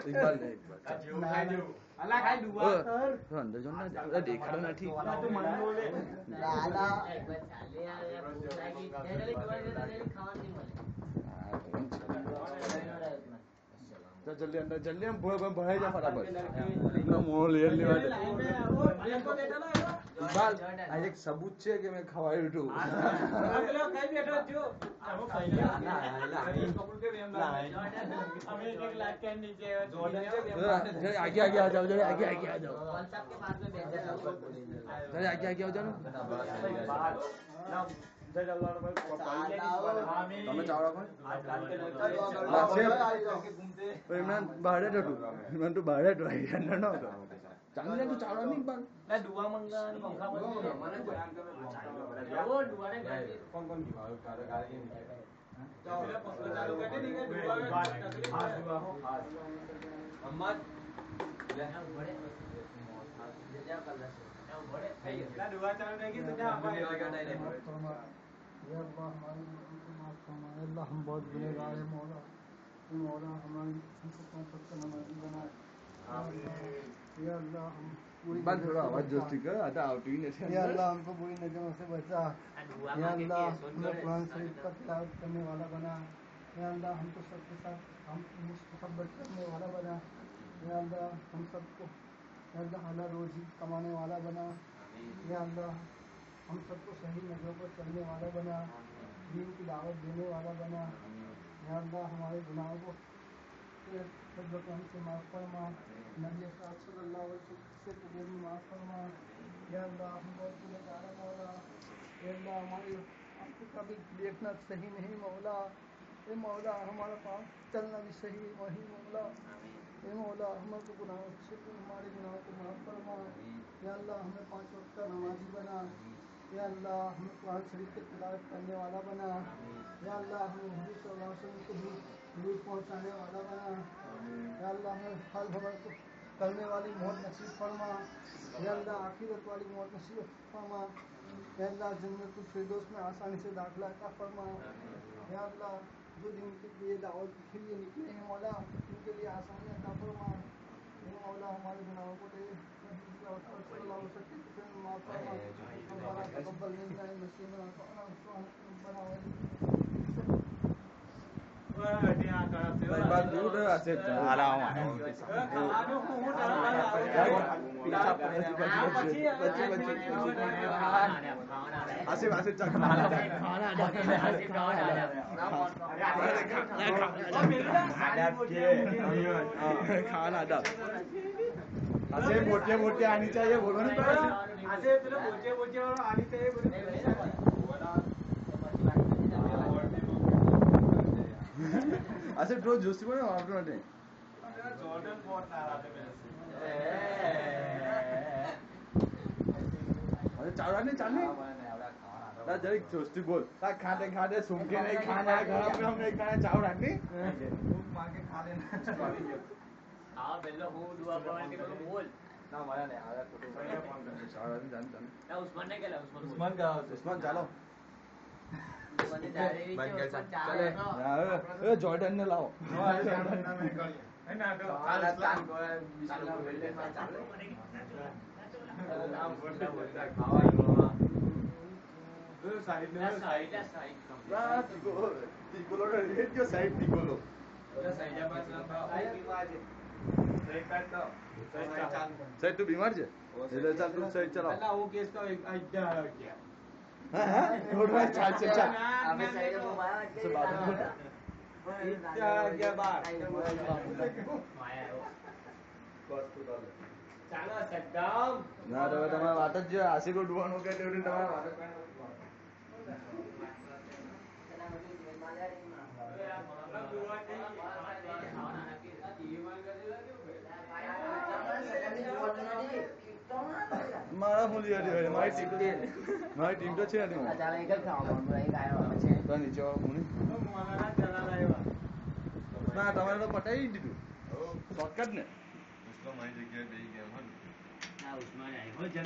ઇકબાલ ને ઇકબાલ અલા ખાઈ ડુવા કર તો અંદર જો ના જાય દેખાડો નથી તું મન બોલે દાદા એકવાર ચાલે યાર ભૂખ લાગી જલ્દી ખાવાનું નહીં મળે તો જલ્દી અંદર જલ્દી આમ ભરાઈ જા ફટાફટ મોહ લે લેવા દે ઇકબાલ આ એક સબૂત છે કે મેં ખવાયું હતું પેલો કઈ બેઠો જો આવો ખાઈ લે કપૂર કે વેમ અમે એક લાખ के नीचे जोर्डन से आगे आगे आ जाओ जरा आगे आगे आ जाओ कौन साहब के पास में बैठ जाओ जरा आगे आगे आ जाओ તમે ચાવડા કોણ ઇમરાન બહાર જ હતું ઇમરાન તું બહાર જ હતો અંદર ન હતો ચાંદને તું ચાવડા નહીં બાર એ ડુવા મંગા ને પંખા બંધ મને બયાન કરે ઓ ડુવાને કોણ કોણ ડુવા કારે ગાડી જાઓ પેલા પંખા ચાલુ કરી દે કે ડુવા હા ડુવા હો ખાસ અમ્મા લે બડે જા કર લે બડે થઈ ગયો ડુવા ચાલુ થઈ ગઈ તો જા આપણે या अल्लाह हमारी माफ फरमाए अल्लाह हम बहुत गुनहगार हैं मौला तू मौला हमारी हमको कौन सबका नमाजी बनाए या अल्लाह हम बात थोड़ा आवाज जोस्ती कर आता आउटिंग नहीं या अल्लाह हमको बुरी नजरों से बचा या अल्लाह हमें कुरान शरीफ का तिलावत करने वाला बना या अल्लाह हमको सबके साथ हम मुस्तक़बिल करने वाला बना या अल्लाह हम सबको या अल्लाह हलाल रोजी कमाने वाला बना या अल्लाह हम सबको सही नजरों पर चलने वाला बना दीन की दावत देने वाला बना या अल्लाह हमारे गुनाहों को हमसे माफ़ फरमा नबी सल्लल्लाहु अलैहि वसल्लम से तुझे भी माफ़ फरमा या अल्लाह हम बहुत गुनहगार हैं मौला या अल्लाह हमारी आपको कभी देखना सही नहीं मौला ये मौला हमारा पास चलना भी सही वही मौला ये मौला हमारे गुनाहों से हमारे गुनाहों को माफ़ फरमा या अल्लाह हमें 5 वक्त का नमाजी बना या अल्लाह हमें कुरान शरीफ की तिलावत करने वाला बना या अल्लाह हमें हुजूर सल्लल्लाहु अलैहि वसल्लम को दूर पहुँचाने वाला बना या अल्लाह हमें हर खबर को करने वाली मौत नसीब फरमा या अल्लाह आखिरत वाली मौत नसीब फरमा या अल्लाह जन्नतुल फिरदौस में आसानी से दाखिला अता फरमा या अल्लाह जो दिन के लिए दावत के लिए निकले हैं मौला उनके लिए आसानी अता फरमा या मौला हमारे गुनाहों को दे बात दूर है ऐसे आ रहा हूं आसिफ आसिफ चल खाना अदब ऐसे मोटे मोटे आनी चाहिए बोलो ना ऐसे तो मोटे मोटे और आनी चाहिए ऐसे ब्रो जोशी बोलो आप लोग ने जॉर्डन बहुत नाराज है मेरे से अरे चावड़ा नहीं चालनी ना जरी जोशी बोल ता खाते खाते सुमके नहीं खाना गरम गरम नहीं खाना चावड़ा नहीं भूख मार के खा लेना हां बेलो हूं दुआ करने के तो बोल ना माया नहीं आया तो चावड़ा नहीं जान जान ना उस्मान ने केला उस्मान का उस्मान चालो उस्मान डायरेक्ट उस्मान चले ए जॉर्डन ने लाओ है ना तो काला कान को बिस्कुट बेले में चाले नाम बोलता खावा साइड में साइड टिकोलो रेड जो साइड टिकोलो साइड पास ना साइड बीमार है साइड काट दो साइड तू बीमार छे એટલે ચાલ તું સાઈડ ચલાવ અલા હું કેસ તો આઈડિયા ગયા હા હા થોડું ચાલ ચાલ ચાલ અમે સાઈડ માં મારા કે આઈડિયા ગયા બાર માયા બસ તું ચાલ ચાલો સદ્દામ ના તો તમારા વાત જ આશીકો ડુવાનો કે તેવડી તમારા વાત મારા મૂલ્ય મારી ટીમ તો છે ને ચાલે એક જ ખાવાનું એક આયો છે તો નીચે હું મારા ચલા લાવ્યા ના તમારે તો પટાઈ દીધું શોર્ટકટ ને મારી જગ્યાએ બેસી ગયા ના ઉસ્માન આવ્યો જગા